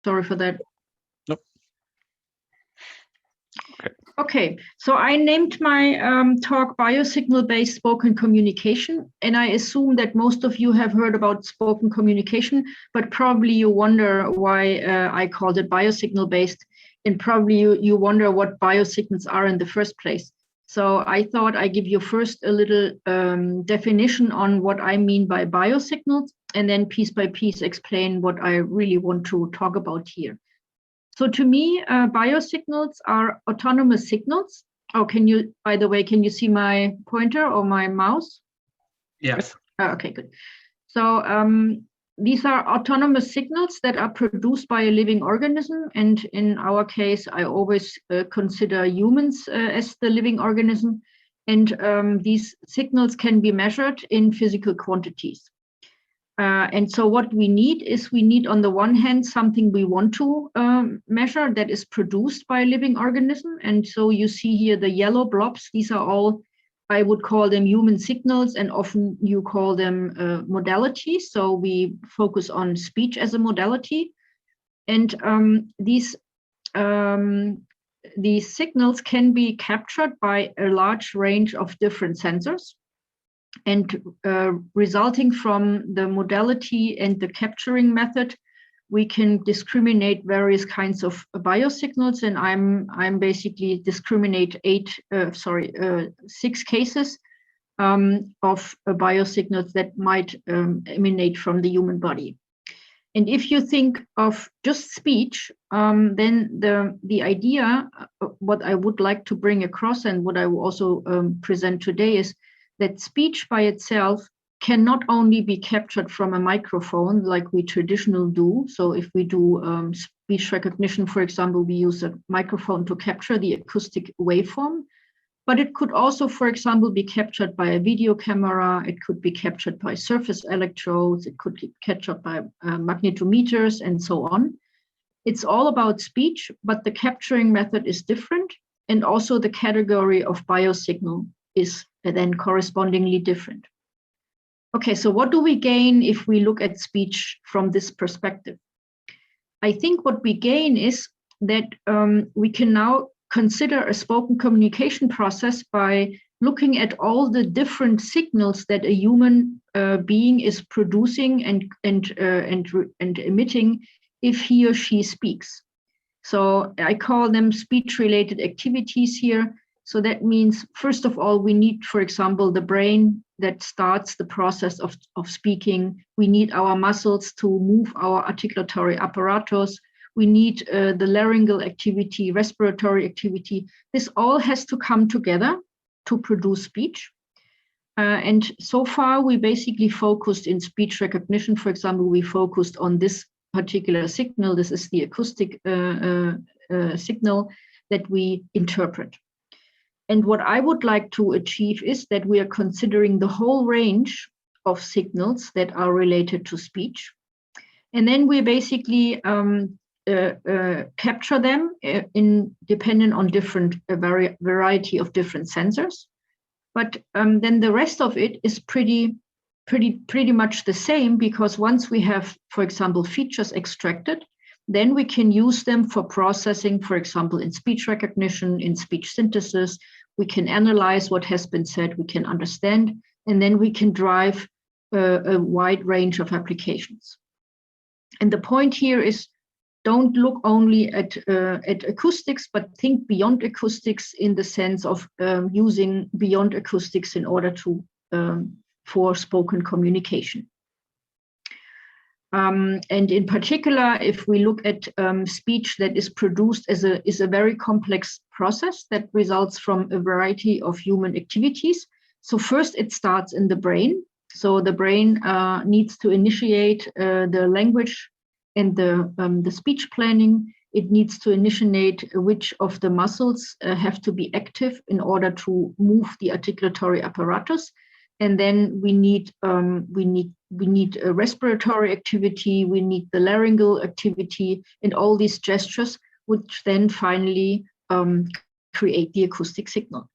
Sorry for that. Nope. Okay. Okay, so I named my talk Biosignal-based spoken communication, and I assume that most of you have heard about spoken communication, but probably you wonder why I called it biosignal-based, and probably you wonder what biosignals are in the first place. So I thought I'd give you first a little definition on what I mean by biosignals, and then piece by piece explain what I really want to talk about here. So to me, biosignals are autonomous signals. Oh, by the way, can you see my pointer or my mouse? Yes. Okay, good. So these are autonomous signals that are produced by a living organism. And in our case, I always consider humans as the living organism. And these signals can be measured in physical quantities. And so what we need on the one hand, something we want to measure that is produced by a living organism. And so you see here the yellow blobs. These are all, I would call them human signals, and often you call them modalities. So we focus on speech as a modality. And these signals can be captured by a large range of different sensors. And resulting from the modality and the capturing method, we can discriminate various kinds of biosignals. And I'm basically discriminate 6 cases of biosignals that might emanate from the human body. And if you think of just speech, then the idea, what I would like to bring across and what I will also present today is that speech by itself can not only be captured from a microphone like we traditionally do. So if we do speech recognition, for example, we use a microphone to capture the acoustic waveform, but it could also, for example, be captured by a video camera. It could be captured by surface electrodes. It could be captured by magnetometers and so on. It's all about speech, but the capturing method is different. And also the category of biosignal is then correspondingly different. Okay, so what do we gain if we look at speech from this perspective? I think what we gain is that we can now consider a spoken communication process by looking at all the different signals that a human being is producing and emitting if he or she speaks. So I call them speech-related activities here. So that means, first of all, we need, for example, the brain that starts the process of speaking. We need our muscles to move our articulatory apparatus. We need the laryngeal activity, respiratory activity. This all has to come together to produce speech. And so far, we basically focused in speech recognition. For example, we focused on this particular signal. This is the acoustic signal that we interpret. And what I would like to achieve is that we are considering the whole range of signals that are related to speech. And then we basically capture them dependent on different variety of different sensors. But then the rest of it is pretty much the same, because once we have, for example, features extracted, then we can use them for processing, for example, in speech recognition, in speech synthesis. We can analyze what has been said, we can understand, and then we can drive a wide range of applications. And the point here is, don't look only at acoustics, but think beyond acoustics in the sense of using beyond acoustics in order to for spoken communication. And in particular, if we look at speech that is produced is a very complex process that results from a variety of human activities. So first it starts in the brain. So the brain needs to initiate the language and the speech planning. It needs to initiate which of the muscles have to be active in order to move the articulatory apparatus. And then we need a respiratory activity, we need the laryngeal activity, and all these gestures, which then finally create the acoustic signal.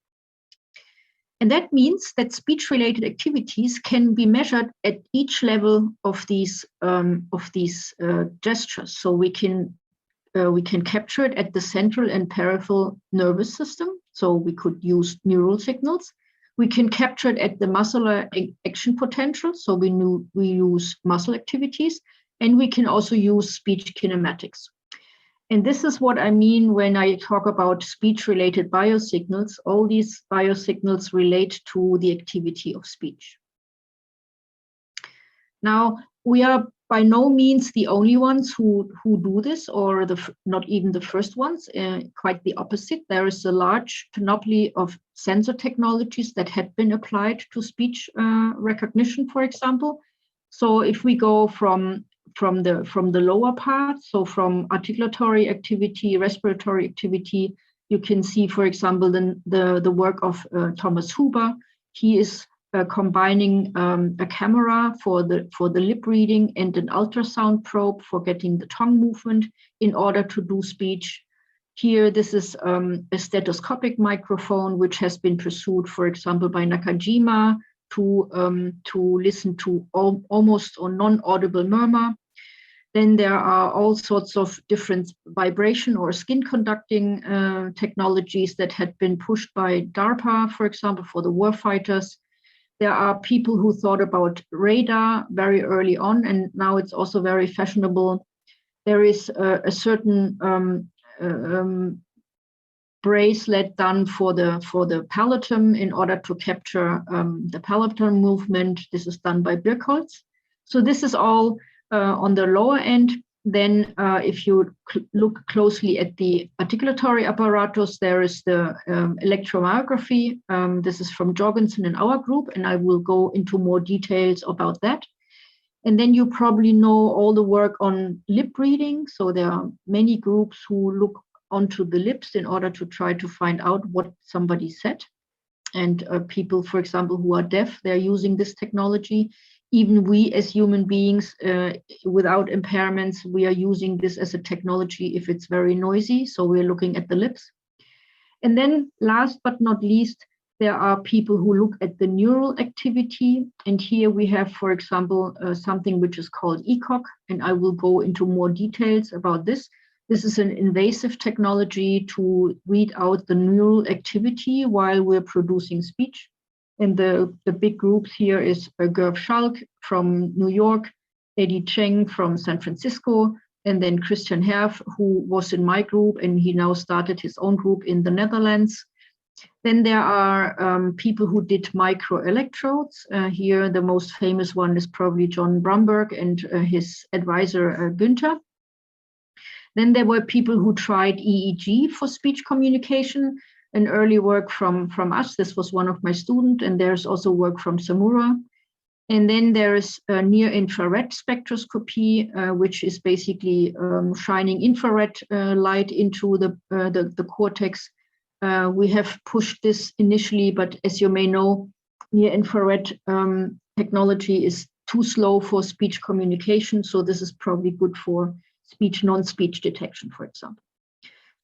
And that means that speech-related activities can be measured at each level of these gestures. So we can capture it at the central and peripheral nervous system. So we could use neural signals. We can capture it at the muscular action potential. So we use muscle activities, and we can also use speech kinematics. And this is what I mean when I talk about speech-related biosignals. All these biosignals relate to the activity of speech. Now, we are by no means the only ones who do this, or not even the first ones, quite the opposite. There is a large panoply of sensor technologies that had been applied to speech recognition, for example. So if we go from the lower part, so from articulatory activity, respiratory activity, you can see, for example, the work of Thomas Huber. He is combining a camera for the lip reading and an ultrasound probe for getting the tongue movement in order to do speech. Here, this is a stethoscopic microphone, which has been pursued, for example, by Nakajima to listen to almost or non-audible murmur. Then there are all sorts of different vibration or skin conducting technologies that had been pushed by DARPA, for example, for the warfighters. There are people who thought about radar very early on, and now it's also very fashionable. There is a certain bracelet done for the palatum in order to capture the palatal movement. This is done by Birkholz. So this is all on the lower end. Then if you look closely at the articulatory apparatus, there is the electromyography. This is from Jorgensen in our group, and I will go into more details about that. And then you probably know all the work on lip reading. So there are many groups who look onto the lips in order to try to find out what somebody said. And people, for example, who are deaf, they're using this technology. Even we as human beings without impairments, we are using this as a technology if it's very noisy. So we're looking at the lips. And then last but not least, there are people who look at the neural activity. And here we have, for example, something which is called ECOG, and I will go into more details about this. This is an invasive technology to read out the neural activity while we're producing speech. And the big groups here is Gerv Schalk from New York, Eddie Cheng from San Francisco, and then Christian Herf, who was in my group, and he now started his own group in the Netherlands. Then there are people who did microelectrodes. Here, the most famous one is probably John Bromberg and his advisor, Günther. Then there were people who tried EEG for speech communication. An early work from us. This was one of my students, and there's also work from Samura. And then there is near-infrared spectroscopy, which is basically shining infrared light into the cortex. We have pushed this initially, but as you may know, near-infrared technology is too slow for speech communication, so this is probably good for speech, non-speech detection, for example.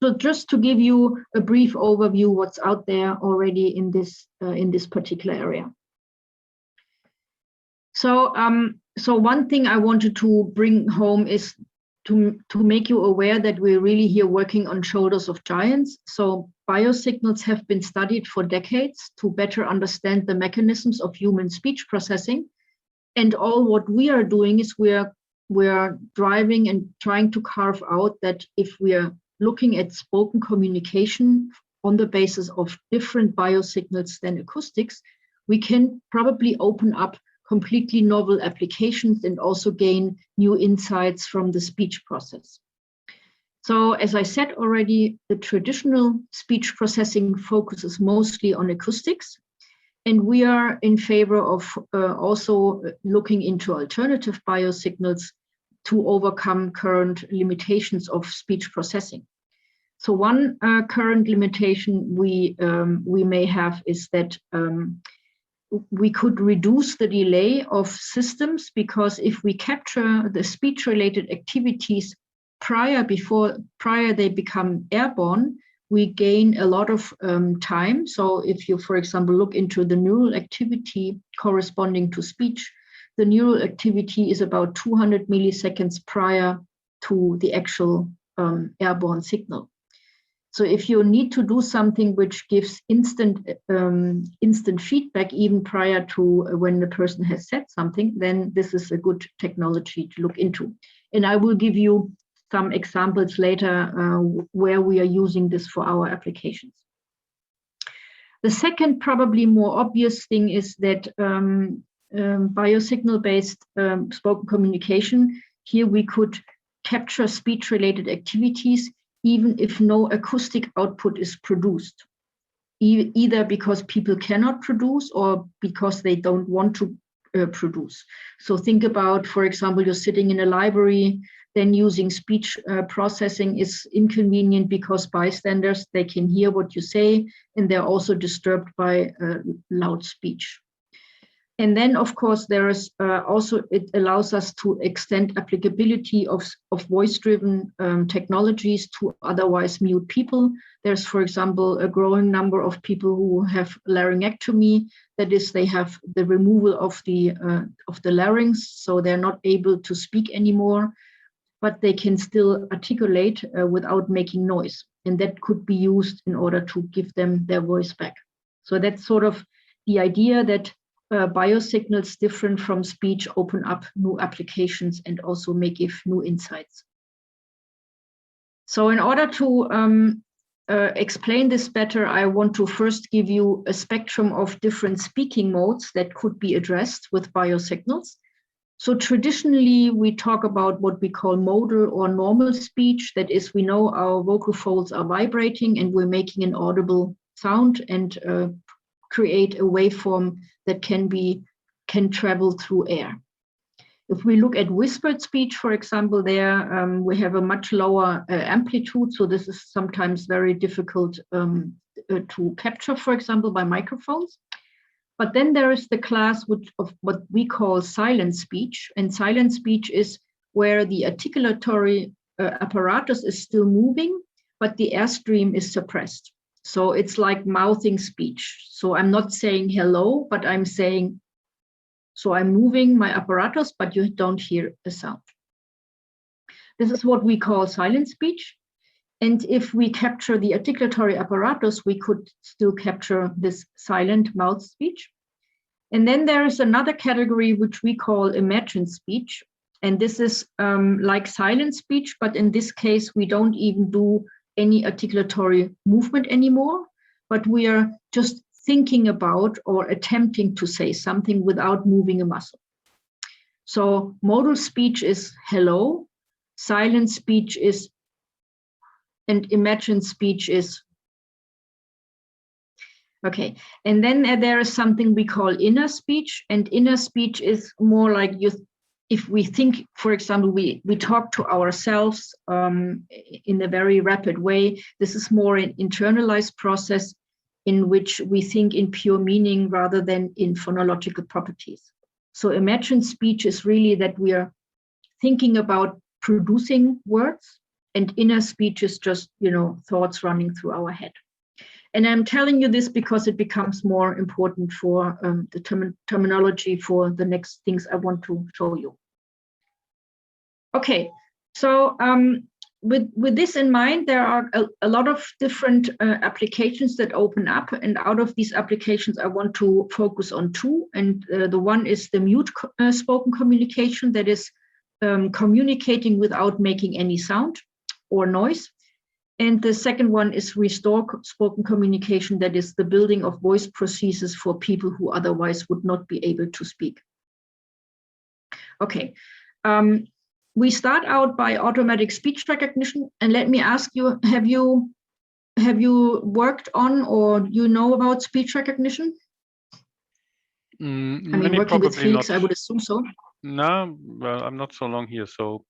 So just to give you a brief overview what's out there already in this particular area. So one thing I wanted to bring home is to make you aware that we're really here working on shoulders of giants. So biosignals have been studied for decades to better understand the mechanisms of human speech processing. And all what we are doing is we're driving and trying to carve out that if we are looking at spoken communication on the basis of different biosignals than acoustics, we can probably open up completely novel applications and also gain new insights from the speech process. So as I said already, the traditional speech processing focuses mostly on acoustics, and we are in favor of also looking into alternative biosignals to overcome current limitations of speech processing. So one current limitation we may have is that we could reduce the delay of systems, because if we capture the speech-related activities prior they become airborne, we gain a lot of time. So if you, for example, look into the neural activity corresponding to speech, the neural activity is about 200 milliseconds prior to the actual airborne signal. So if you need to do something which gives instant feedback even prior to when the person has said something, then this is a good technology to look into. And I will give you some examples later where we are using this for our applications. The second, probably more obvious thing is that biosignal-based spoken communication, here we could capture speech-related activities even if no acoustic output is produced, either because people cannot produce or because they don't want to produce. So think about, for example, you're sitting in a library, then using speech processing is inconvenient because bystanders, they can hear what you say, and they're also disturbed by loud speech. And then, of course, there is also, it allows us to extend applicability of voice-driven technologies to otherwise mute people. There's, for example, a growing number of people who have laryngectomy. That is, they have the removal of the larynx, so they're not able to speak anymore, but they can still articulate without making noise. And that could be used in order to give them their voice back. So that's sort of the idea that biosignals different from speech open up new applications and also may give new insights. So in order to explain this better, I want to first give you a spectrum of different speaking modes that could be addressed with biosignals. So traditionally, we talk about what we call modal or normal speech. That is, we know our vocal folds are vibrating and we're making an audible sound and create a waveform that can travel through air. If we look at whispered speech, for example, there we have a much lower amplitude. So this is sometimes very difficult to capture, for example, by microphones. But then there is the class of what we call silent speech. And silent speech is where the articulatory apparatus is still moving, but the airstream is suppressed. So it's like mouthing speech. So I'm not saying hello, but I'm saying, so I'm moving my apparatus, but you don't hear a sound. This is what we call silent speech. And if we capture the articulatory apparatus, we could still capture this silent mouth speech. And then there is another category which we call imagined speech. And this is like silent speech, but in this case, we don't even do any articulatory movement anymore, but we are just thinking about or attempting to say something without moving a muscle. So modal speech is hello, silent speech is, and imagined speech is. Okay, and then there is something we call inner speech, and inner speech is more like if we think, for example, we talk to ourselves in a very rapid way. This is more an internalized process in which we think in pure meaning rather than in phonological properties. So imagined speech is really that we are thinking about producing words, and inner speech is just, thoughts running through our head. And I'm telling you this because it becomes more important for the terminology for the next things I want to show you. Okay, so with this in mind, there are a lot of different applications that open up, and out of these applications, I want to focus on two. And the one is the mute spoken communication, that is communicating without making any sound or noise. And the second one is restore spoken communication, that is the building of voice prostheses for people who otherwise would not be able to speak. Okay, we start out by automatic speech recognition, and let me ask you, have you worked on or you know about speech recognition? I mean, working with Felix, not. I would assume so. No, well, I'm not so long here, so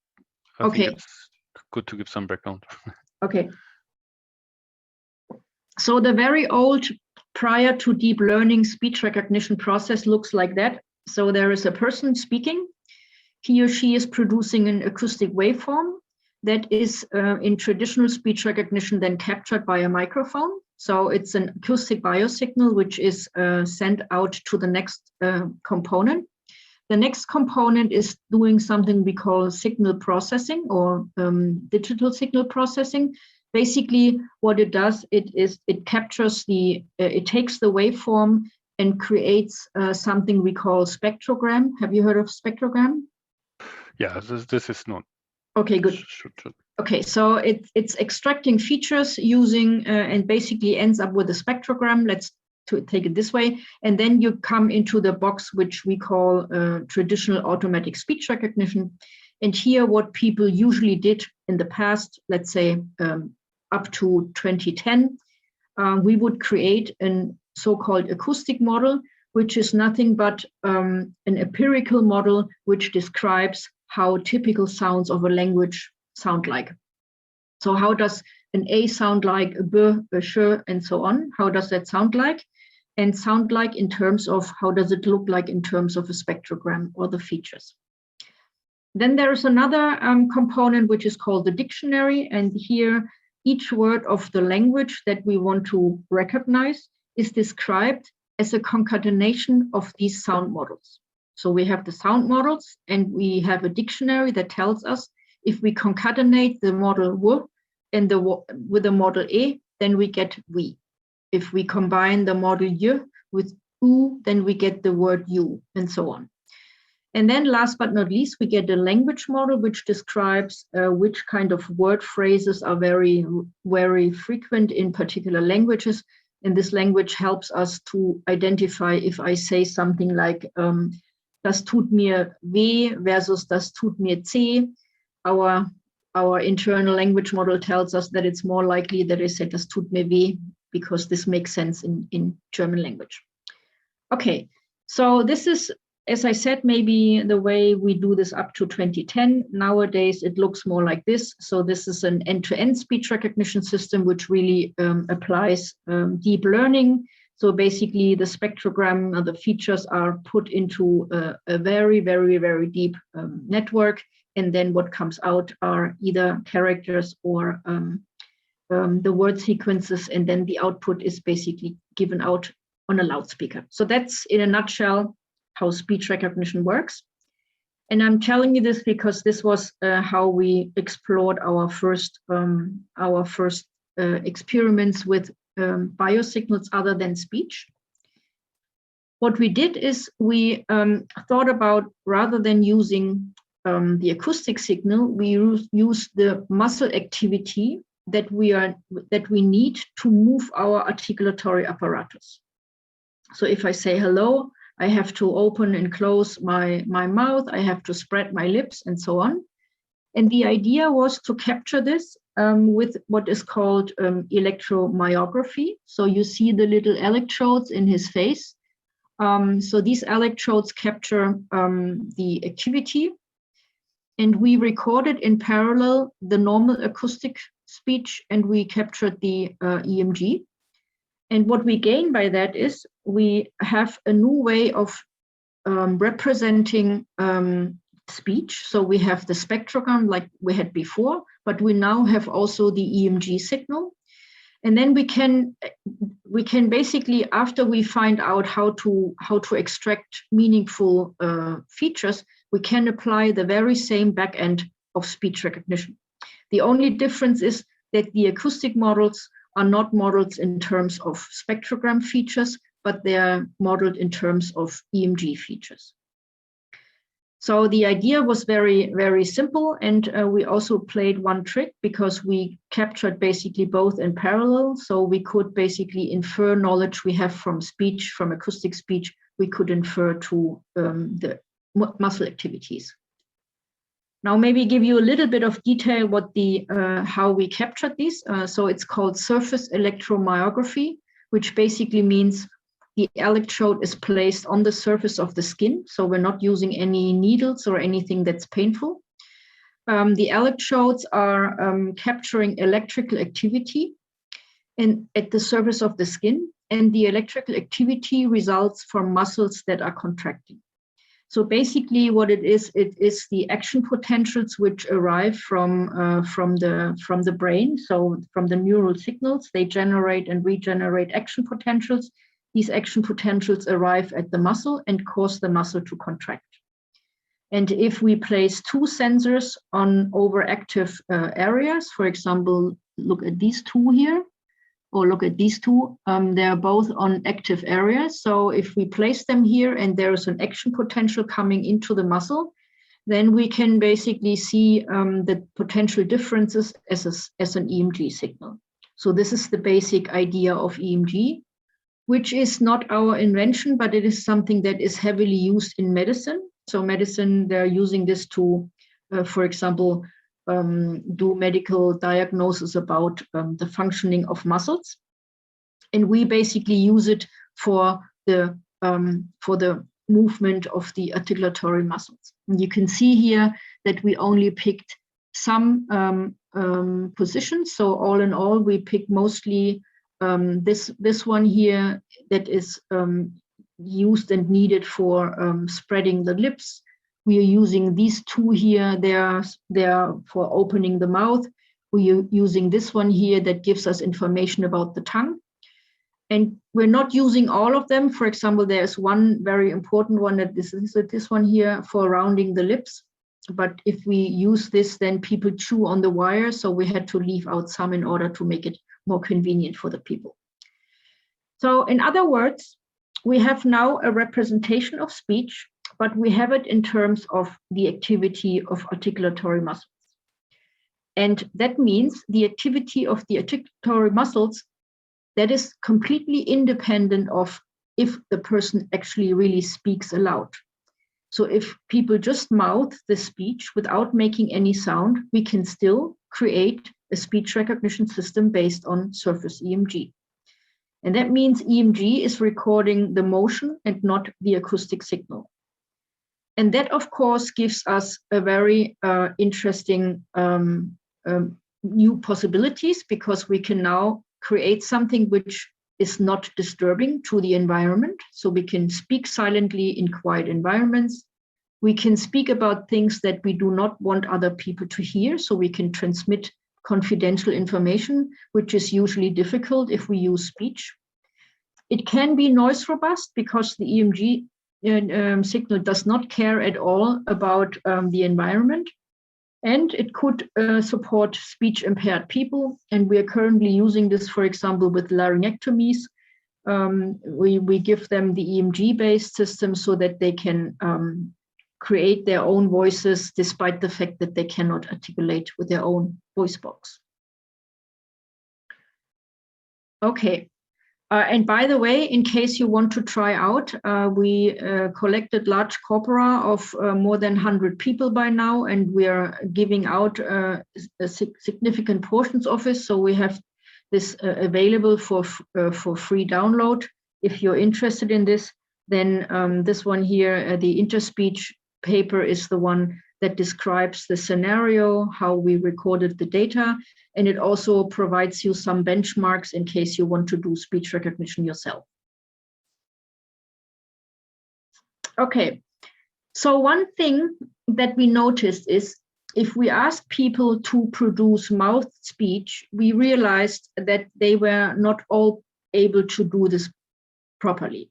I think it's good to give some background. Okay. So the very old, prior to deep learning speech recognition process looks like that. So there is a person speaking. He or she is producing an acoustic waveform. that is in traditional speech recognition then captured by a microphone. So it's an acoustic biosignal which is sent out to the next component. The next component is doing something we call signal processing or digital signal processing. Basically, what it does, it captures it takes the waveform and creates something we call spectrogram. Have you heard of spectrogram? Yeah, this is known. Okay, good. Okay, so it's extracting features using and basically ends up with a spectrogram. Let's take it this way. And then you come into the box, which we call traditional automatic speech recognition. And here, what people usually did in the past, let's say up to 2010, we would create a so-called acoustic model, which is nothing but an empirical model which describes how typical sounds of a language sound like. So how does an A sound like, a B, a sh, and so on? How does that sound like? And sound like in terms of how does it look like in terms of a spectrogram or the features. Then there is another component which is called the dictionary. And here, each word of the language that we want to recognize is described as a concatenation of these sound models. So we have the sound models and we have a dictionary that tells us if we concatenate the model W and with the model E, then we get we. If we combine the model Y with U, then we get the word you, and so on. And then last but not least, we get a language model which describes which kind of word phrases are very, very frequent in particular languages. And this language helps us to identify if I say something like, das tut mir weh versus das tut mir zeh. Our internal language model tells us that it's more likely that I said das tut mir weh because this makes sense in German language. Okay, so this is, as I said, maybe the way we do this up to 2010. Nowadays, it looks more like this. So this is an end-to-end speech recognition system, which really applies deep learning. So basically, the spectrogram, the features are put into a very, very, very deep network. And then what comes out are either characters or the word sequences. And then the output is basically given out on a loudspeaker. So that's in a nutshell how speech recognition works. And I'm telling you this because this was how we explored our first experiments with biosignals other than speech. What we did is we thought about, rather than using the acoustic signal, we use the muscle activity that we need to move our articulatory apparatus. So if I say hello, I have to open and close my mouth, I have to spread my lips, and so on. And the idea was to capture this with what is called electromyography. So you see the little electrodes in his face. So these electrodes capture the activity. And we recorded in parallel the normal acoustic speech, and we captured the EMG. And what we gain by that is we have a new way of representing speech. So we have the spectrogram like we had before, but we now have also the EMG signal. And then we can basically, after we find out how to extract meaningful features, we can apply the very same backend of speech recognition. The only difference is that the acoustic models are not modeled in terms of spectrogram features, but they are modeled in terms of EMG features. So the idea was very, very simple. And we also played one trick because we captured basically both in parallel. So we could basically infer knowledge we have from speech, from acoustic speech, we could infer to the muscle activities. Now, maybe give you a little bit of detail what how we captured these. So it's called surface electromyography, which basically means the electrode is placed on the surface of the skin. So we're not using any needles or anything that's painful. The electrodes are capturing electrical activity at the surface of the skin, and the electrical activity results from muscles that are contracting. So basically what it is the action potentials which arrive from the brain. So from the neural signals, they generate and regenerate action potentials. These action potentials arrive at the muscle and cause the muscle to contract. And if we place two sensors on overactive areas, for example, look at these two here, or look at these two, they're both on active areas. So if we place them here and there is an action potential coming into the muscle, then we can basically see the potential differences as an EMG signal. So this is the basic idea of EMG, which is not our invention, but it is something that is heavily used in medicine. So medicine, they're using this to, for example, do medical diagnosis about the functioning of muscles, and we basically use it for the movement of the articulatory muscles. And you can see here that we only picked some positions. So all in all, we pick mostly this one here that is used and needed for spreading the lips. We are using these two here, they're for opening the mouth. We are using this one here that gives us information about the tongue. And we're not using all of them. For example, there's one very important one that is this one here for rounding the lips. But if we use this, then people chew on the wire. So we had to leave out some in order to make it more convenient for the people. So in other words, we have now a representation of speech, but we have it in terms of the activity of articulatory muscles. And that means the activity of the articulatory muscles that is completely independent of if the person actually really speaks aloud. So if people just mouth the speech without making any sound, we can still create a speech recognition system based on surface EMG. And that means EMG is recording the motion and not the acoustic signal. And that, of course, gives us a very interesting new possibilities, because we can now create something which is not disturbing to the environment. So we can speak silently in quiet environments. We can speak about things that we do not want other people to hear. So we can transmit confidential information, which is usually difficult if we use speech. It can be noise robust because the EMG signal does not care at all about the environment. And it could support speech impaired people. And we are currently using this, for example, with laryngectomies. We give them the EMG-based system so that they can create their own voices despite the fact that they cannot articulate with their own voice box. Okay. And by the way, in case you want to try out, we collected large corpora of more than 100 people by now, and we are giving out significant portions of it. So we have this available for free download. If you're interested in this, then this one here, the interspeech paper, is the one that describes the scenario, how we recorded the data, and it also provides you some benchmarks in case you want to do speech recognition yourself. Okay, so one thing that we noticed is if we ask people to produce mouth speech, we realized that they were not all able to do this properly.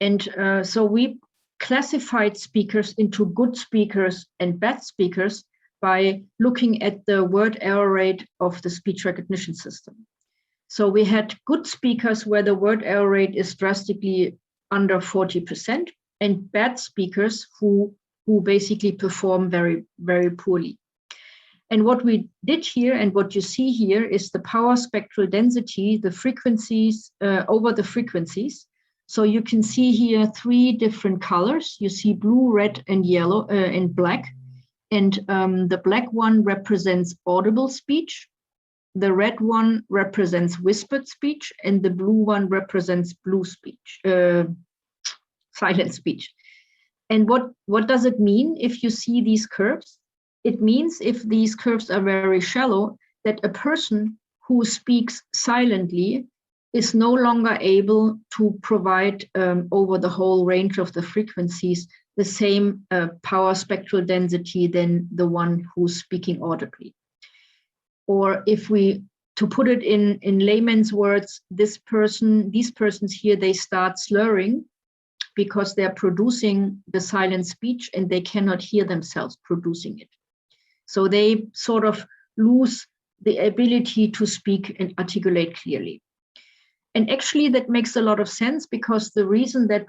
And so we classified speakers into good speakers and bad speakers by looking at the word error rate of the speech recognition system. So we had good speakers where the word error rate is drastically under 40%, and bad speakers who basically perform very, very poorly. And what we did here and what you see here is the power spectral density, the frequencies over the frequencies. So you can see here 3 different colors. You see blue, red, and yellow and black. And the black one represents audible speech. The red one represents whispered speech, and the blue one represents blue speech, silent speech. And what does it mean if you see these curves? It means if these curves are very shallow, that a person who speaks silently is no longer able to provide over the whole range of the frequencies the same power spectral density than the one who's speaking audibly. Or if we, to put it in layman's words, these persons here, they start slurring because they're producing the silent speech and they cannot hear themselves producing it. So they sort of lose the ability to speak and articulate clearly. And actually that makes a lot of sense, because the reason that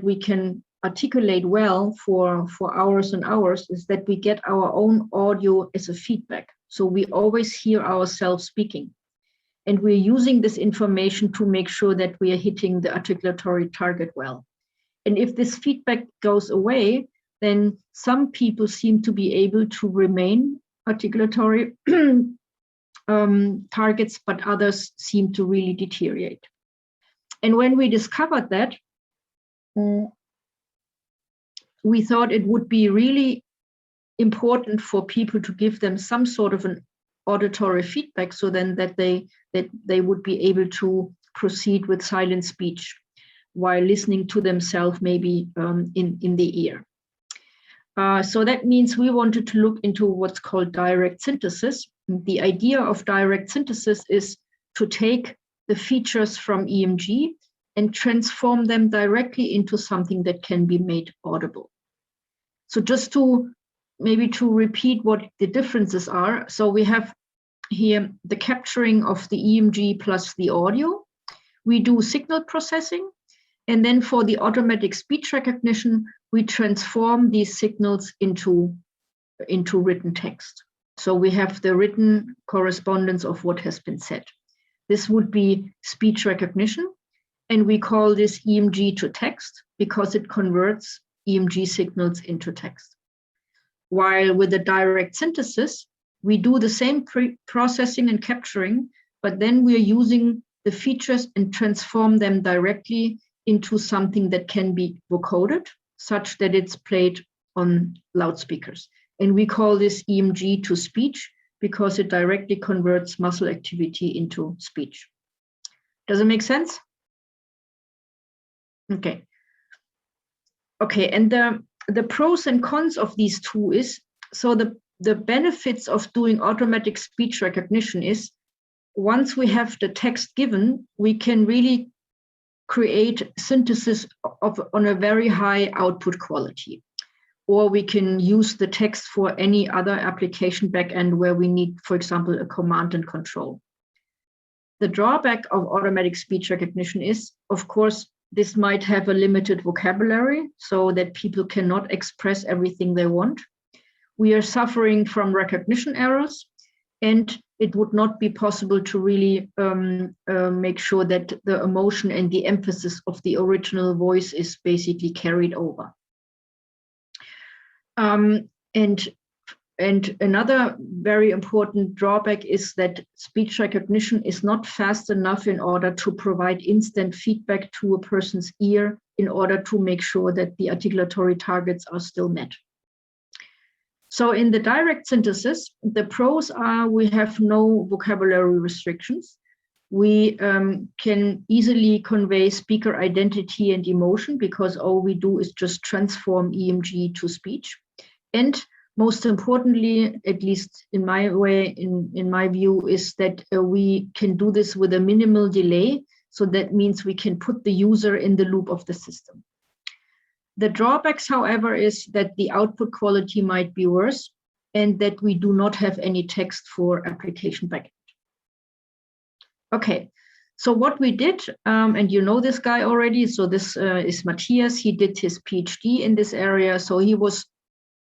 we can articulate well for hours and hours is that we get our own audio as a feedback. So we always hear ourselves speaking. And we're using this information to make sure that we are hitting the articulatory target well. And if this feedback goes away, then some people seem to be able to remain articulatory targets, but others seem to really deteriorate. And when we discovered that, we thought it would be really important for people to give them some sort of an auditory feedback, so then that they would be able to proceed with silent speech while listening to themselves, maybe in the ear. So that means we wanted to look into what's called direct synthesis. The idea of direct synthesis is to take the features from EMG and transform them directly into something that can be made audible. So just to repeat what the differences are. So we have here the capturing of the EMG plus the audio. We do signal processing. And then for the automatic speech recognition, we transform these signals into written text. So we have the written correspondence of what has been said. This would be speech recognition. And we call this EMG to text because it converts EMG signals into text. While with the direct synthesis, we do the same processing and capturing, but then we are using the features and transform them directly into something that can be vocoded, such that it's played on loudspeakers. And we call this EMG to speech because it directly converts muscle activity into speech. Does it make sense? Okay. Okay, and the pros and cons of these two is, so the benefits of doing automatic speech recognition is, once we have the text given, we can really create synthesis on a very high output quality. Or we can use the text for any other application backend where we need, for example, a command and control. The drawback of automatic speech recognition is, of course, this might have a limited vocabulary so that people cannot express everything they want. We are suffering from recognition errors, and it would not be possible to really make sure that the emotion and the emphasis of the original voice is basically carried over. And another very important drawback is that speech recognition is not fast enough in order to provide instant feedback to a person's ear in order to make sure that the articulatory targets are still met. So in the direct synthesis, the pros are we have no vocabulary restrictions. We can easily convey speaker identity and emotion because all we do is just transform EMG to speech. And most importantly, at least in my view, is that we can do this with a minimal delay. So that means we can put the user in the loop of the system. The drawbacks, however, is that the output quality might be worse and that we do not have any text for application backend. Okay, so what we did, and you know this guy already, so this is Matthias. He did his PhD in this area. So he was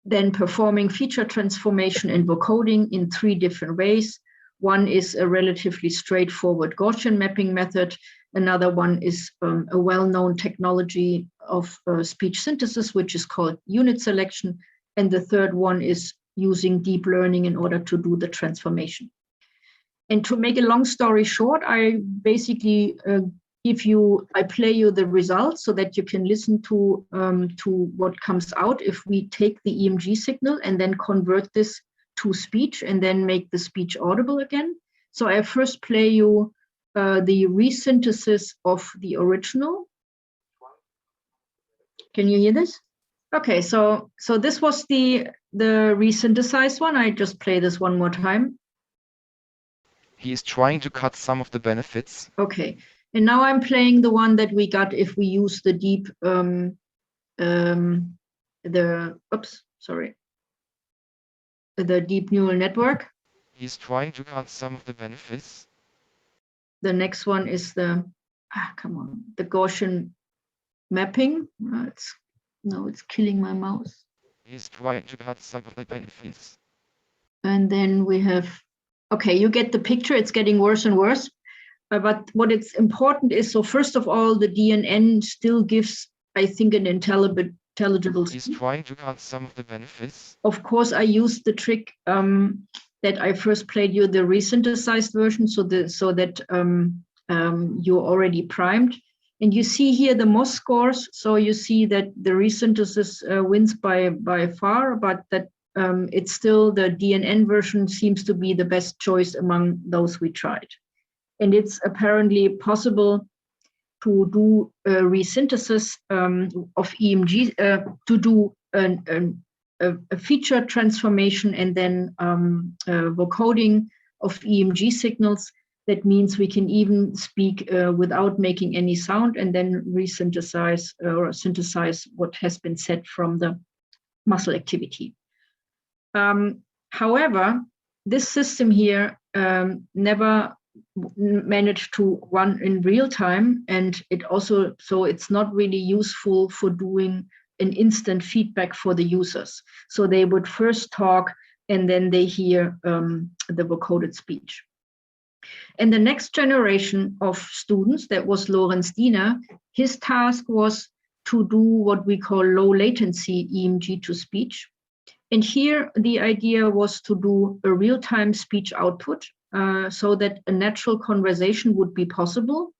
then performing feature transformation and vocoding in 3 different ways. One is a relatively straightforward Gaussian mapping method. Another one is a well-known technology of speech synthesis, which is called unit selection. And the third one is using deep learning in order to do the transformation. And to make a long story short, I basically I play you the results so that you can listen to what comes out if we take the EMG signal and then convert this to speech and then make the speech audible again. So I first play you the resynthesis of the original. Can you hear this? Okay, so this was the resynthesized one. I just play this one more time. He is trying to cut some of the benefits. Okay, and now I'm playing the one that we got if we use the deep the deep neural network. He's trying to cut some of the benefits. The next one is the the Gaussian mapping. It's killing my mouse. He's trying to cut some of the benefits. And then we have, okay, you get the picture. It's getting worse and worse. But what is important is, so first of all, the DNN still gives, I think, an intelligible speech. He's trying to cut some of the benefits. Of course, I used the trick that I first played you the resynthesized version, so that you're already primed. And you see here the MOS scores. So you see that the resynthesis wins by far, but that it's still the DNN version seems to be the best choice among those we tried. And it's apparently possible to do a resynthesis of EMG, to do a feature transformation and then vocoding of EMG signals. That means we can even speak without making any sound and then resynthesize or synthesize what has been said from the muscle activity. However, this system here never managed to run in real time, and so it's not really useful for doing an instant feedback for the users. So they would first talk and then they hear the vocoded speech. And the next generation of students, that was Lorenz Diener, his task was to do what we call low latency EMG to speech. And here the idea was to do a real-time speech output so that a natural conversation would be possible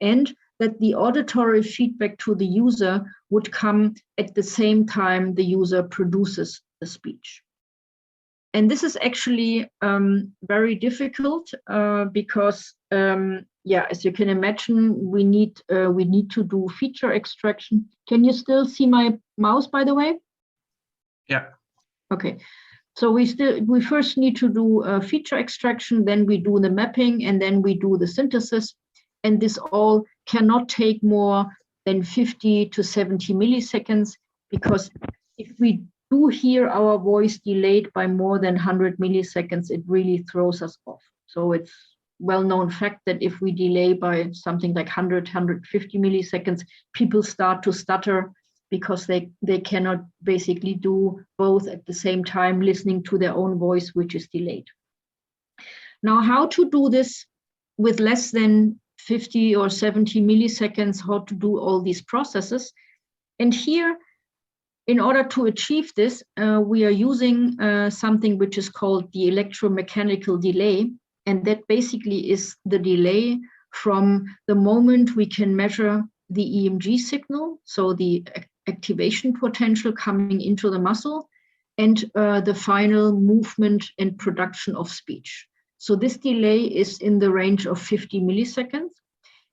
and that the auditory feedback to the user would come at the same time the user produces the speech. And this is actually very difficult because, as you can imagine, we need to do feature extraction. Can you still see my mouse, by the way? Yeah. Okay. So we first need to do feature extraction, then we do the mapping, and then we do the synthesis. And this all cannot take more than 50 to 70 milliseconds, because if we do hear our voice delayed by more than 100 milliseconds, it really throws us off. So it's well-known fact that if we delay by something like 100, 150 milliseconds, people start to stutter because they cannot basically do both at the same time, listening to their own voice, which is delayed. Now, how to do this with less than 50 or 70 milliseconds, how to do all these processes. And here, in order to achieve this, we are using something which is called the electromechanical delay. And that basically is the delay from the moment we can measure the EMG signal, so the activation potential coming into the muscle, and the final movement and production of speech. So this delay is in the range of 50 milliseconds.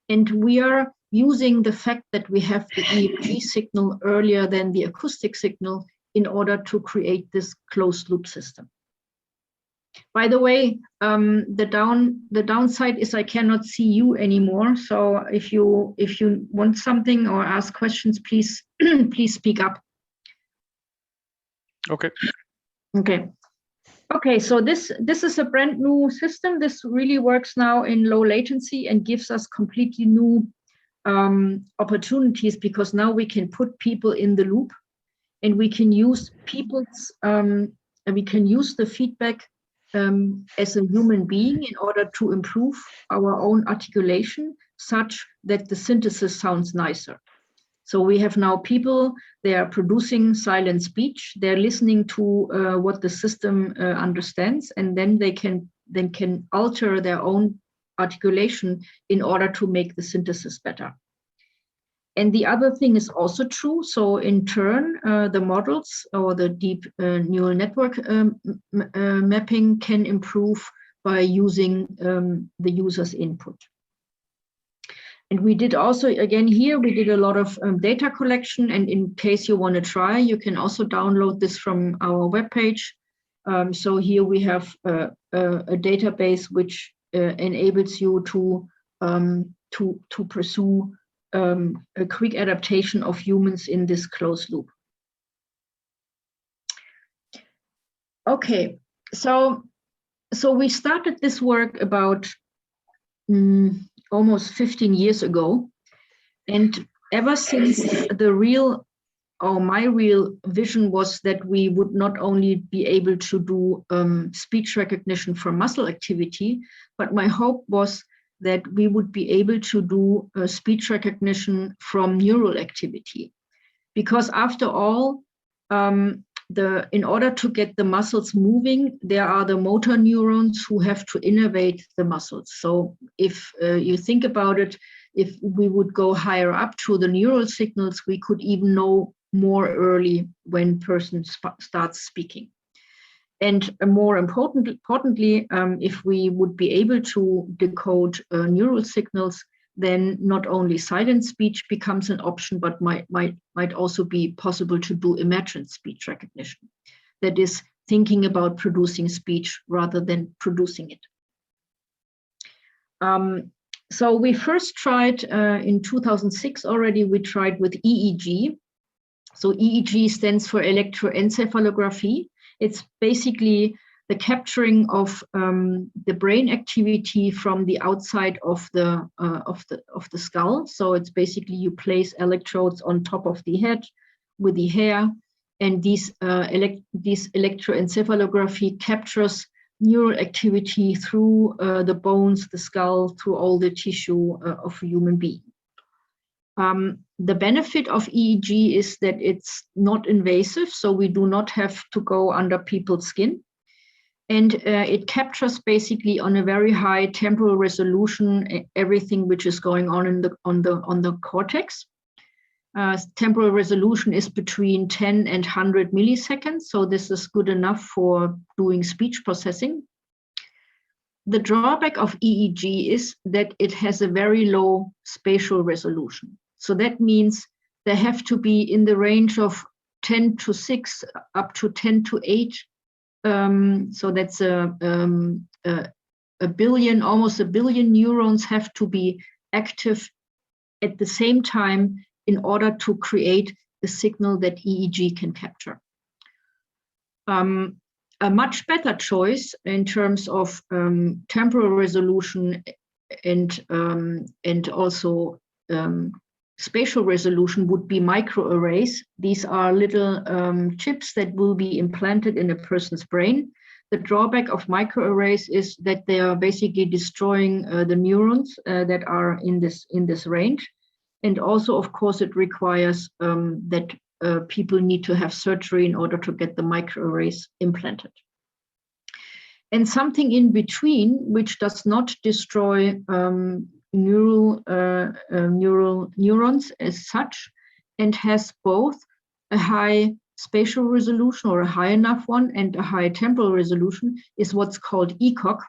And we are using the fact that we have the EMG signal earlier than the acoustic signal in order to create this closed loop system. By the way, the downside is I cannot see you anymore. So if you want something or ask questions, please please speak up. Okay. Okay, so this is a brand new system. This really works now in low latency and gives us completely new opportunities, because now we can put people in the loop and we can use the feedback as a human being in order to improve our own articulation such that the synthesis sounds nicer. So we have now people, they are producing silent speech, they're listening to what the system understands, and then they can alter their own articulation in order to make the synthesis better. And the other thing is also true. So in turn, the models or the deep neural network mapping can improve by using the user's input. And we did also, again, here we did a lot of data collection. And in case you want to try, you can also download this from our webpage. So here we have a database which enables you to pursue a quick adaptation of humans in this closed loop. Okay, so we started this work about almost 15 years ago, and ever since my real vision was that we would not only be able to do speech recognition from muscle activity, but my hope was that we would be able to do speech recognition from neural activity. Because after all, in order to get the muscles moving, there are the motor neurons who have to innervate the muscles. So if you think about it, if we would go higher up to the neural signals, we could even know more early when person starts speaking. And more importantly, if we would be able to decode neural signals, then not only silent speech becomes an option, but might also be possible to do imagined speech recognition. That is, thinking about producing speech rather than producing it. So we first tried in 2006 already, we tried with EEG. So EEG stands for electroencephalography. It's basically the capturing of the brain activity from the outside of the skull. So it's basically you place electrodes on top of the head with the hair, and this electroencephalography captures neural activity through the bones, the skull, through all the tissue of a human being. The benefit of EEG is that it's not invasive, so we do not have to go under people's skin. And it captures basically on a very high temporal resolution everything which is going on on the cortex. Temporal resolution is between 10 and 100 milliseconds, so this is good enough for doing speech processing. The drawback of EEG is that it has a very low spatial resolution. So that means they have to be in the range of 10 to 6 up to 10 to 8. So that's almost a billion neurons have to be active at the same time in order to create the signal that EEG can capture. A much better choice in terms of temporal resolution and also spatial resolution would be microarrays. These are little chips that will be implanted in a person's brain. The drawback of microarrays is that they are basically destroying the neurons that are in this range. And also, of course, it requires that people need to have surgery in order to get the microarrays implanted. And something in between, which does not destroy neurons as such, and has both a high spatial resolution or a high enough one and a high temporal resolution, is what's called ECOG.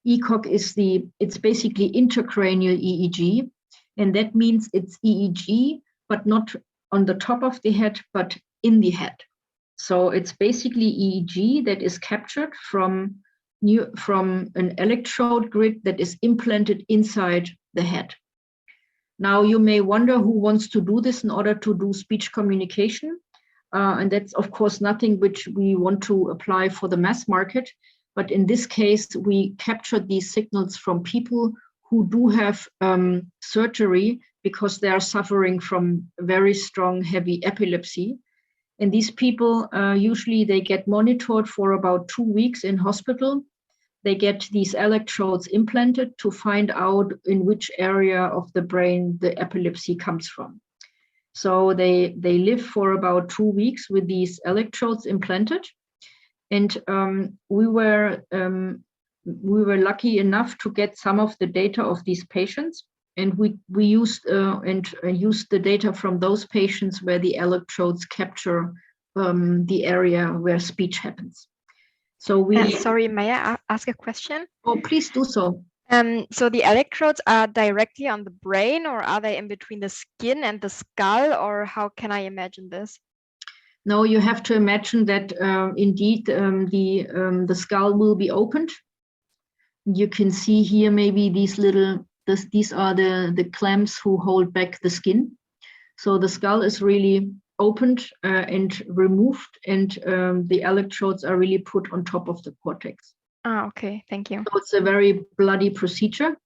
ECOG is it's basically intracranial EEG, and that means it's EEG, but not on the top of the head, but in the head. So it's basically EEG that is captured from an electrode grid that is implanted inside the head. Now you may wonder who wants to do this in order to do speech communication. And that's of course nothing which we want to apply for the mass market. But in this case, we captured these signals from people who do have surgery because they are suffering from very strong, heavy epilepsy. And these people, usually they get monitored for about 2 weeks in hospital. They get these electrodes implanted to find out in which area of the brain the epilepsy comes from. So they live for about 2 weeks with these electrodes implanted. And we were lucky enough to get some of the data of these patients. And we used the data from those patients where the electrodes capture the area where speech happens. So we. Sorry, may I ask a question? Oh, please do so. So the electrodes are directly on the brain, or are they in between the skin and the skull, or how can I imagine this? No, you have to imagine that indeed the skull will be opened. You can see here maybe these are the clamps who hold back the skin. So the skull is really opened and removed, and the electrodes are really put on top of the cortex. Ah, okay, thank you. So it's a very bloody procedure.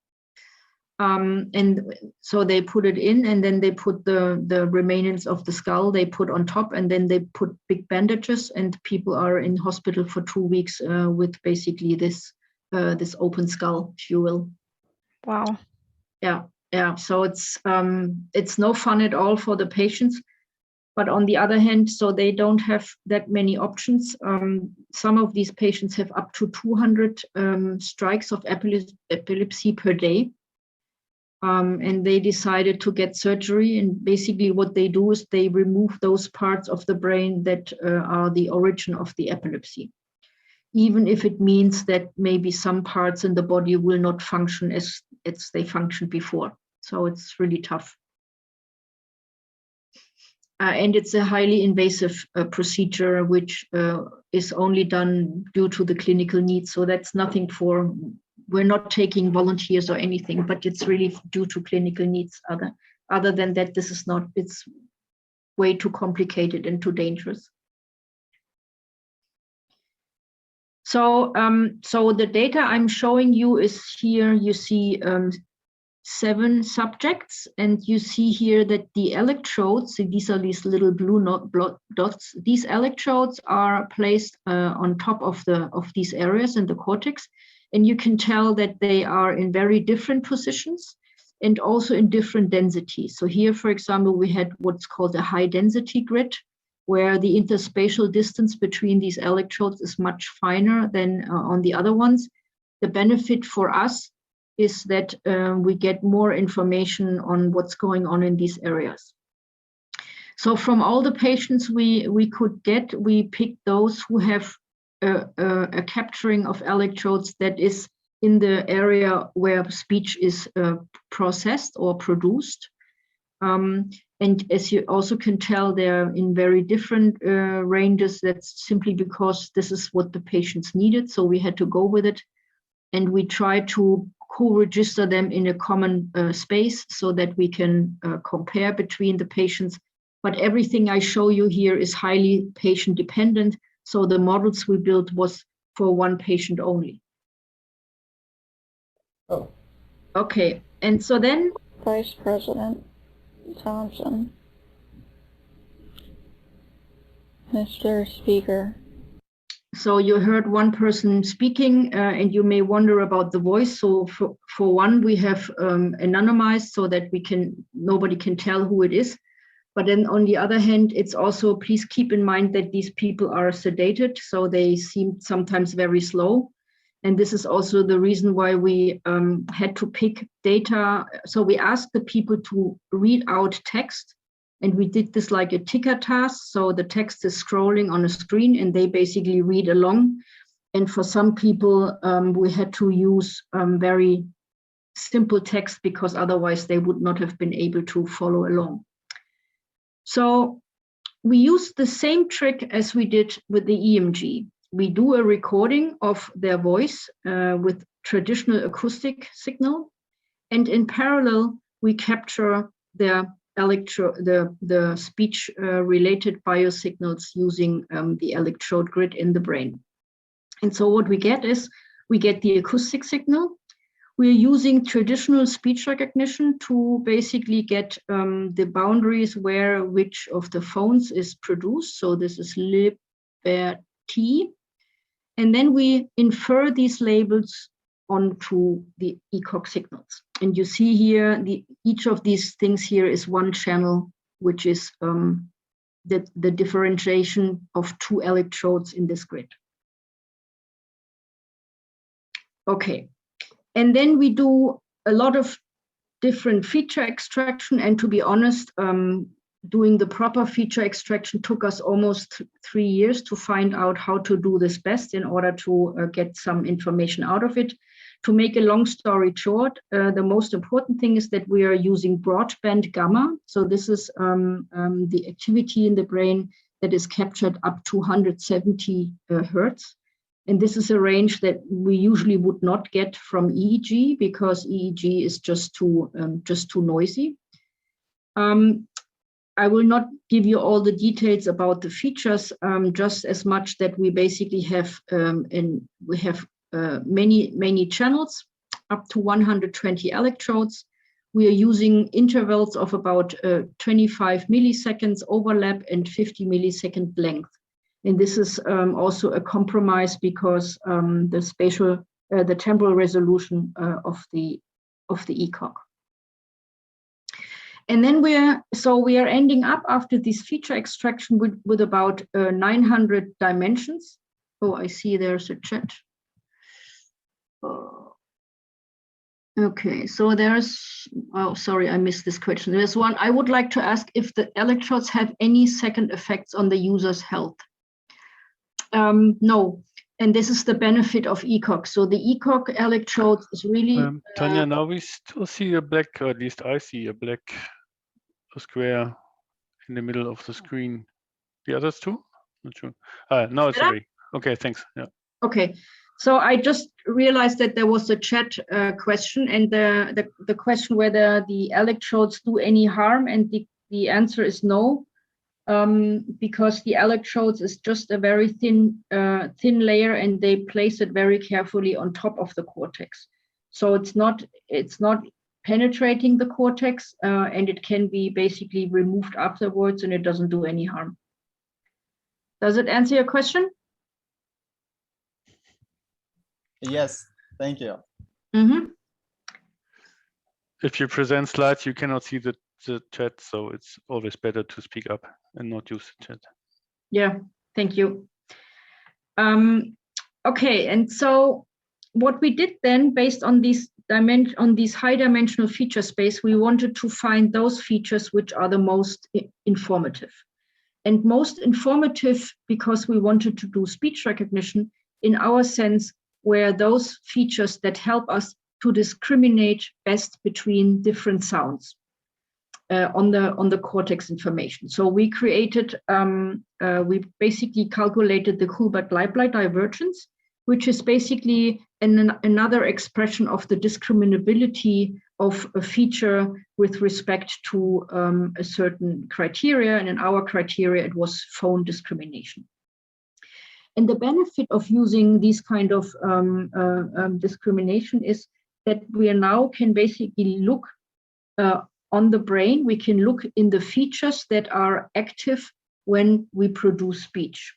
And so they put it in, and then they put the remains of the skull, they put on top, and then they put big bandages, and people are in hospital for 2 weeks with basically this open skull, if you will. Wow. Yeah. So it's no fun at all for the patients. But on the other hand, so they don't have that many options. Some of these patients have up to 200 strikes of epilepsy per day. And they decided to get surgery. And basically what they do is they remove those parts of the brain that are the origin of the epilepsy, even if it means that maybe some parts in the body will not function as they functioned before. So it's really tough. And it's a highly invasive procedure, which is only done due to the clinical needs. So that's nothing we're not taking volunteers or anything, but it's really due to clinical needs. Other than that, it's way too complicated and too dangerous. So the data I'm showing you is here. You see 7 subjects, and you see here that the electrodes, so these are these little blue dots, these electrodes are placed on top of these areas in the cortex, and you can tell that they are in very different positions and also in different densities. So here, for example, we had what's called a high density grid, where the interspatial distance between these electrodes is much finer than on the other ones. The benefit for us is that we get more information on what's going on in these areas. So from all the patients we could get, we picked those who have a capturing of electrodes that is in the area where speech is processed or produced. And as you also can tell, they're in very different ranges. That's simply because this is what the patients needed, so we had to go with it. And we try to co-register them in a common space so that we can compare between the patients. But everything I show you here is highly patient dependent. So the models we built was for one patient only. Oh. Okay, and so then Vice President Thompson, Mr. Speaker. So you heard one person speaking, and you may wonder about the voice. So for one, we have anonymized so that nobody can tell who it is. But then on the other hand, it's also, please keep in mind that these people are sedated, so they seem sometimes very slow. And this is also the reason why we had to pick data. So we asked the people to read out text, and we did this like a ticker task. So the text is scrolling on a screen and they basically read along. And for some people, we had to use very simple text because otherwise they would not have been able to follow along. So we used the same trick as we did with the EMG. We do a recording of their voice with traditional acoustic signal. And in parallel, we capture the speech related biosignals using the electrode grid in the brain. And so what we get is we get the acoustic signal. We're using traditional speech recognition to basically get the boundaries where which of the phones is produced. So this is liberty. And then we infer these labels onto the ECOG signals. And you see here, each of these things here is one channel, which is the differentiation of 2 electrodes in this grid. Okay, and then we do a lot of different feature extraction. And to be honest, doing the proper feature extraction took us almost 3 years to find out how to do this best in order to get some information out of it. to make a long story short, the most important thing is that we are using broadband gamma. So this is the activity in the brain that is captured up to 170 hertz. And this is a range that we usually would not get from EEG because EEG is just too noisy. I will not give you all the details about the features, just as much that we basically have many channels, up to 120 electrodes. We are using intervals of about 25 milliseconds overlap and 50 millisecond length. And this is also a compromise because the temporal resolution of the ECOG. And then we are ending up after this feature extraction with about 900 dimensions. Oh, I see there's a chat. Okay, so there's, oh, sorry, I missed this question. There's one, I would like to ask if the electrodes have any second effects on the user's health. No, and this is the benefit of ECOG. So the ECOG electrodes is really... Tanja, now we still see a black, or at least I see a black square in the middle of the screen. The others too? Not sure. Now it's okay. Okay, thanks. Yeah. Okay. So I just realized that there was a chat question, and the question whether the electrodes do any harm, and the answer is no, because the electrodes is just a very thin layer, and they place it very carefully on top of the cortex. So it's not penetrating the cortex, and it can be basically removed afterwards, and it doesn't do any harm. Does it answer your question? Yes, thank you. Mm-hmm. If you present slides, you cannot see the chat, so it's always better to speak up and not use the chat. Yeah, thank you. Okay, and so what we did then, based on these high dimensional feature space, we wanted to find those features which are the most informative. And most informative because we wanted to do speech recognition in our sense, were those features that help us to discriminate best between different sounds on the cortex information. So we created, we basically calculated the Hilbert-Leibler divergence, which is basically another expression of the discriminability of a feature with respect to a certain criteria. And in our criteria, it was phone discrimination. And the benefit of using these kind of discrimination is that we now can basically look on the brain. We can look in the features that are active when we produce speech.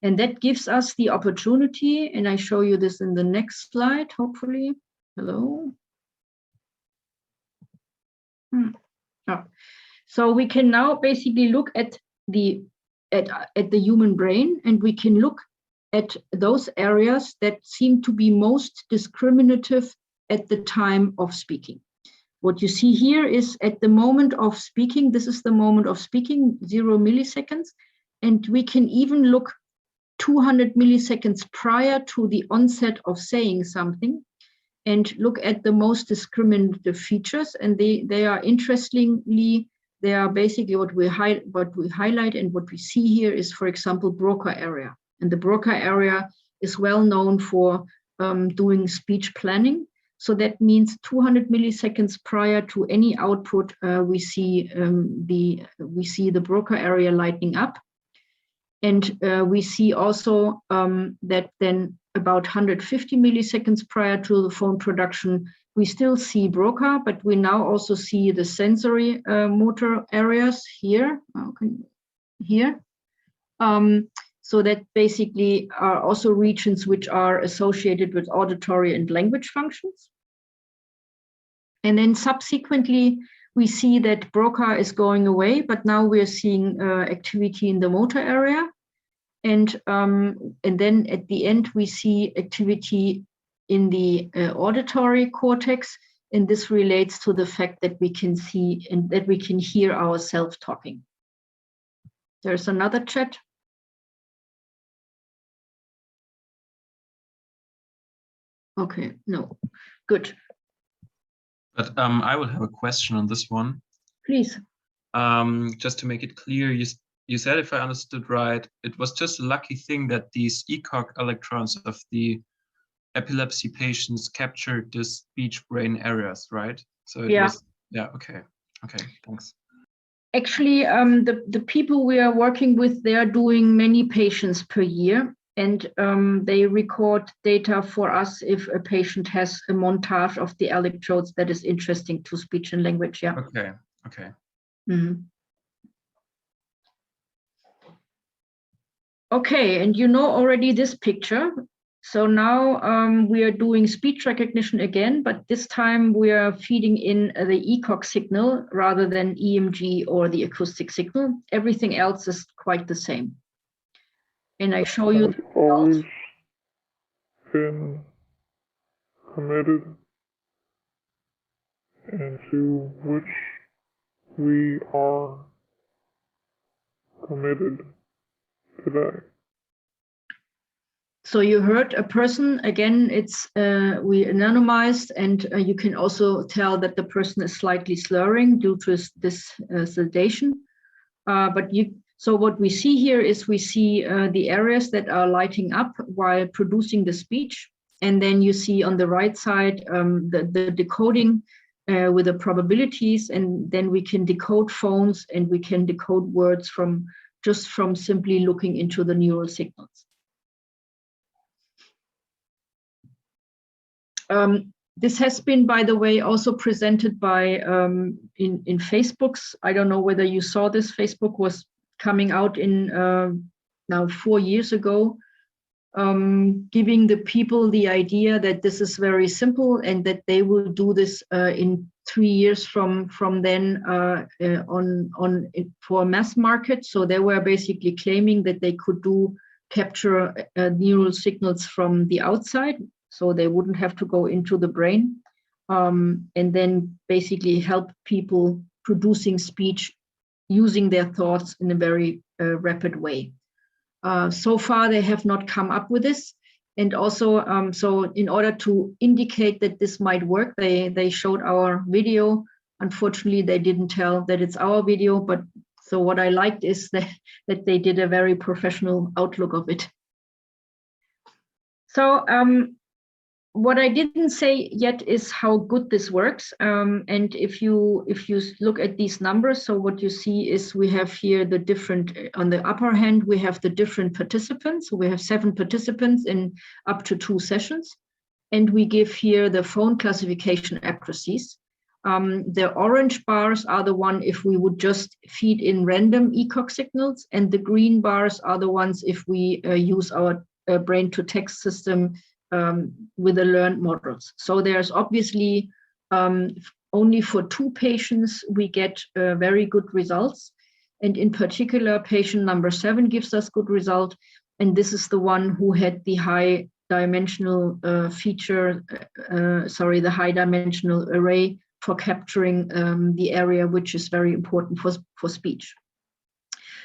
And that gives us the opportunity, and I show you this in the next slide, hopefully. Hello. Oh. So we can now basically look at the human brain, and we can look at those areas that seem to be most discriminative at the time of speaking. What you see here is at the moment of speaking, this is the moment of speaking, 0 milliseconds, and we can even look 200 milliseconds prior to the onset of saying something and look at the most discriminative features, and they are interestingly, they are basically what we highlight, and what we see here is, for example, Broca area. And the Broca area is well known for doing speech planning. So that means 200 milliseconds prior to any output, we see the Broca area lighting up, and we see also that then about 150 milliseconds prior to the phone production, we still see Broca, but we now also see the sensory motor areas here. Here. So that basically are also regions which are associated with auditory and language functions. And then subsequently, we see that Broca is going away, but now we're seeing activity in the motor area. And then at the end, we see activity in the auditory cortex. And this relates to the fact that we can see and that we can hear ourselves talking. There's another chat. Okay, no, good. But I will have a question on this one. Please. Just to make it clear, you said, if I understood right, it was just a lucky thing that these ECOG electrons of the epilepsy patients captured the speech brain areas, right? So it was, yeah, okay, thanks. Actually, the people we are working with, they are doing many patients per year, and they record data for us if a patient has a montage of the electrodes that is interesting to speech and language. Yeah. Okay. Mm-hmm. Okay, and you know already this picture. So now we are doing speech recognition again, but this time we are feeding in the ECOG signal rather than EMG or the acoustic signal. Everything else is quite the same. And I show you. Always been committed, and to which we are committed today. So you heard a person, again, it's we anonymized, and you can also tell that the person is slightly slurring due to this sedation. So what we see here is we see the areas that are lighting up while producing the speech. And then you see on the right side the decoding with the probabilities, and then we can decode phones and we can decode words from simply looking into the neural signals. This has been, by the way, also presented by in Facebook's. I don't know whether you saw this. Facebook was coming out in now 4 years ago, giving the people the idea that this is very simple and that they will do this in 3 years from then on for mass market. So they were basically claiming that they could capture neural signals from the outside. So they wouldn't have to go into the brain, and then basically help people producing speech using their thoughts in a very rapid way. So far, they have not come up with this. And also, so in order to indicate that this might work, they showed our video. Unfortunately, they didn't tell that it's our video, but so what I liked is that they did a very professional outlook of it. So, what I didn't say yet is how good this works. And if you look at these numbers, so what you see is we have here the different, on the upper hand, we have the different participants. We have 7 participants in up to 2 sessions. And we give here the phone classification accuracies. The orange bars are the one if we would just feed in random ECOG signals, and the green bars are the ones if we use our brain-to-text system with the learned models. So there's obviously only for 2 patients we get very good results, and in particular patient number 7 gives us good result, and this is the one who had the high dimensional the high dimensional array for capturing the area which is very important for speech.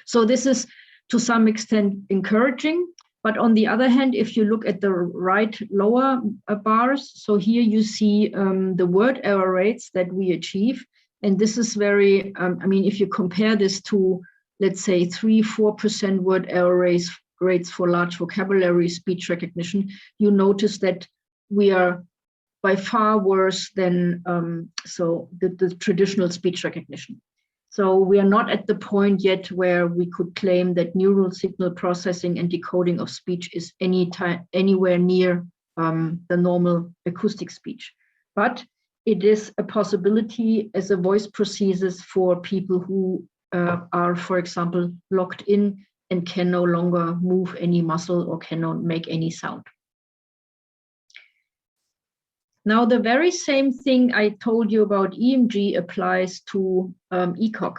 So this is to some extent encouraging. But on the other hand, if you look at the right lower bars, so here you see the word error rates that we achieve. And this is very, I mean, if you compare this to, let's say, 3-4% word error rates for large vocabulary speech recognition, you notice that we are by far worse than the traditional speech recognition. So we are not at the point yet where we could claim that neural signal processing and decoding of speech is anywhere near the normal acoustic speech. But it is a possibility as a voice prosthesis for people who are, for example, locked in and can no longer move any muscle or cannot make any sound. Now, the very same thing I told you about EMG applies to ECOG.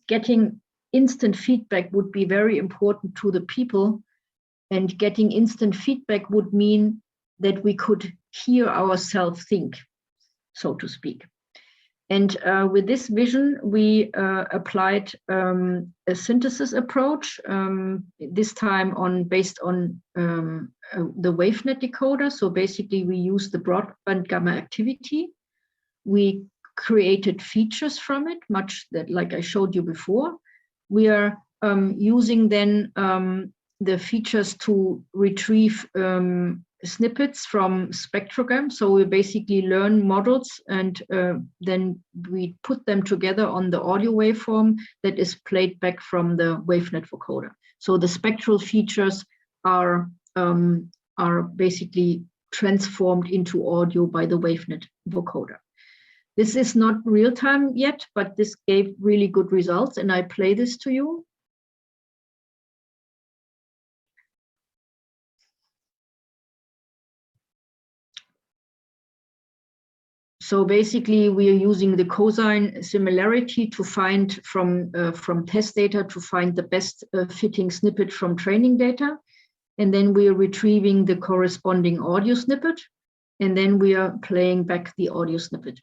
Getting instant feedback would be very important to the people, and getting instant feedback would mean that we could hear ourselves think, so to speak. And with this vision, we applied a synthesis approach, this time based on the WaveNet decoder. So basically, we used the broadband gamma activity. We created features from it, much that like I showed you before. We are using then the features to retrieve snippets from spectrogram. So we basically learn models and then we put them together on the audio waveform that is played back from the WaveNet vocoder. So the spectral features are basically transformed into audio by the WaveNet vocoder. This is not real time yet, but this gave really good results, and I play this to you. So basically, we are using the cosine similarity to find from test data to find the best fitting snippet from training data. And then we are retrieving the corresponding audio snippet. And then we are playing back the audio snippet.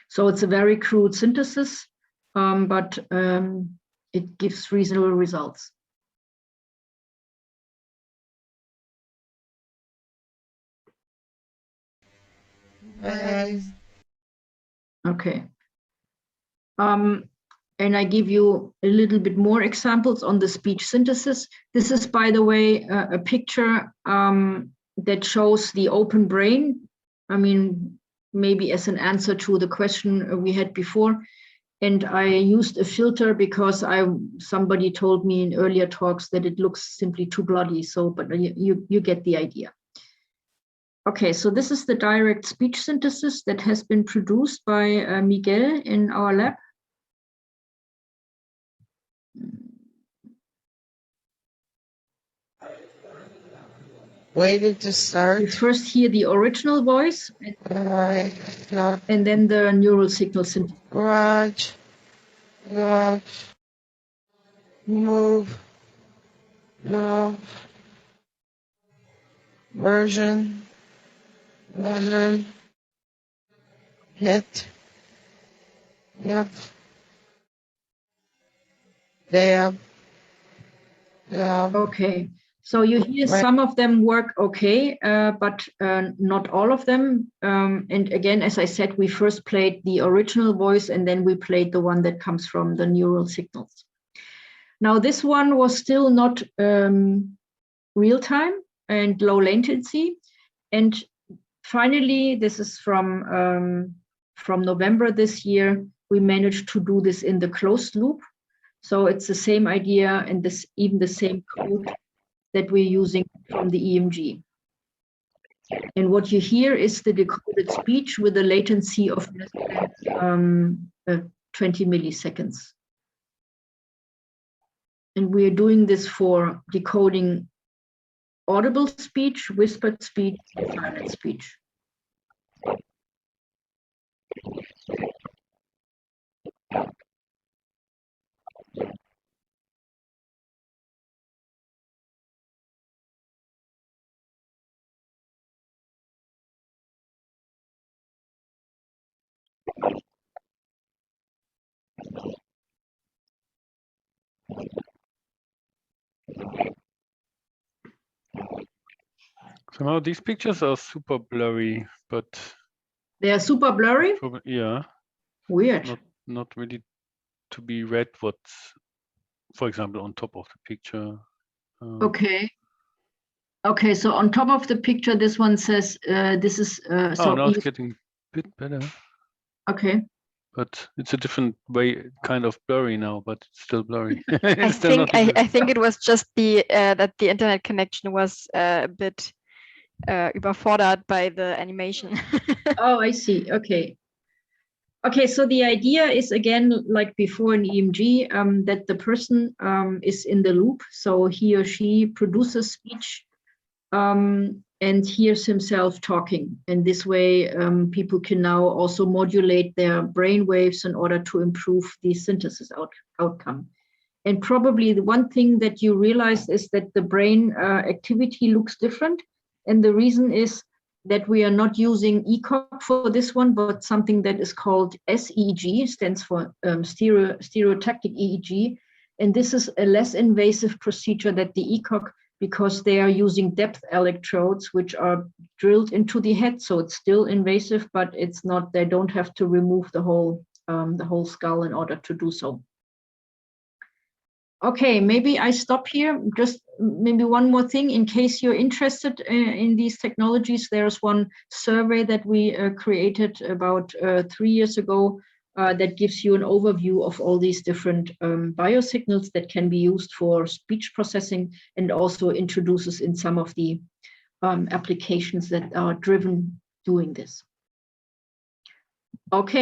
So it's a very crude synthesis, but it gives reasonable results. Okay. And I give you a little bit more examples on the speech synthesis. This is, by the way, a picture that shows the open brain. I mean, maybe as an answer to the question we had before. And I used a filter because somebody told me in earlier talks that it looks simply too bloody. So, but you get the idea. Okay, so this is the direct speech synthesis that has been produced by Miguel in our lab. Waiting to start. You first hear the original voice, and then the neural signal synthesis. Garage, move, no, version, hit, yep, there, yeah. Okay. So you hear some of them work okay, but not all of them. And again, as I said, we first played the original voice and then we played the one that comes from the neural signals. Now this one was still not real time and low latency. And finally, this is from November this year, we managed to do this in the closed loop. So it's the same idea and even the same code that we're using from the EMG. And what you hear is the decoded speech with a latency of less than 20 milliseconds. And we are doing this for decoding audible speech, whispered speech, and silent speech. Somehow these pictures are super blurry, but they are super blurry. Yeah. Weird. Not really to be read what's, for example, on top of the picture. Okay. Okay, so on top of the picture, this one says this is. So now it's getting a bit better. Okay. But it's a different way, kind of blurry now, but it's still blurry. I think it was just that the internet connection was a bit überfordert by the animation. Oh, I see. Okay. Okay, so the idea is, again, like before in EMG, that the person is in the loop. So he or she produces speech and hears himself talking. And this way, people can now also modulate their brain waves in order to improve the synthesis outcome. And probably the one thing that you realize is that the brain activity looks different. And the reason is that we are not using ECOG for this one, but something that is called SEEG, stands for stereotactic EEG. And this is a less invasive procedure than the ECOG, because they are using depth electrodes, which are drilled into the head. So it's still invasive, but it's not, they don't have to remove the whole skull in order to do so. Okay, maybe I stop here. Just maybe one more thing, in case you're interested in these technologies, there's one survey that we created about 3 years ago that gives you an overview of all these different biosignals that can be used for speech processing, and also introduces in some of the applications that are driven doing this. Okay.